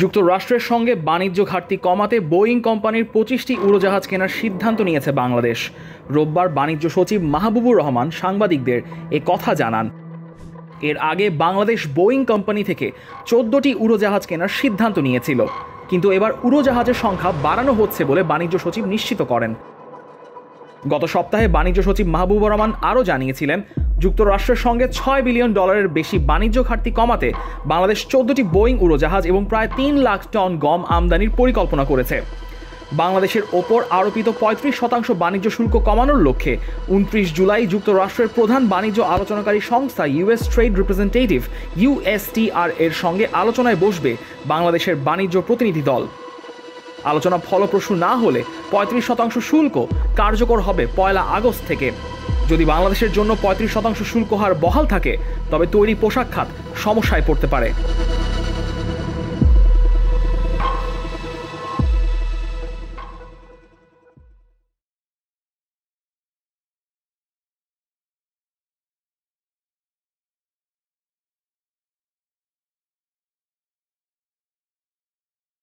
যুক্তরাষ্ট্রের সঙ্গে বাণিজ্য ঘাটতি কমাতে বোয়িং কোম্পানির 25টি উড়োজাহাজ কেনার সিদ্ধান্ত নিয়েছে বাংলাদেশ। রোববার বাণিজ্য সচিব মাহবুবুর রহমান সাংবাদিকদের এ কথা জানান। এর আগে বাংলাদেশ বোয়িং কোম্পানি থেকে 14টি উড়োজাহাজ কেনার সিদ্ধান্ত নিয়েছিল, কিন্তু এবার উড়োজাহাজের সংখ্যা বাড়ানো হচ্ছে বলে বাণিজ্য সচিব নিশ্চিত করেন। গত সপ্তাহে বাণিজ্য সচিব মাহবুবুর রহমান আরও জানিয়েছিলেন, যুক্তরাষ্ট্রের সঙ্গে $6 বিলিয়ন বেশি বাণিজ্য ঘাটতি কমাতে বাংলাদেশ 14টি বোয়িং উড়োজাহাজ এবং প্রায় 3 লাখ টন গম আমদানির পরিকল্পনা করেছে। বাংলাদেশের ওপর আরোপিত 35% বাণিজ্য শুল্ক কমানোর লক্ষ্যে 29 জুলাই যুক্তরাষ্ট্রের প্রধান বাণিজ্য আলোচনাকারী সংস্থা ইউএস ট্রেড রিপ্রেজেন্টেটিভ USTR এর সঙ্গে আলোচনায় বসবে বাংলাদেশের বাণিজ্য প্রতিনিধি দল। আলোচনা ফলপ্রসূ না হলে 35% শুল্ক কার্যকর হবে 1 আগস্ট থেকে। যদি বাংলাদেশের জন্য 35% শুল্ক হার বহাল থাকে, তবে তৈরি পোশাক খাত সমস্যায় পড়তে পারে।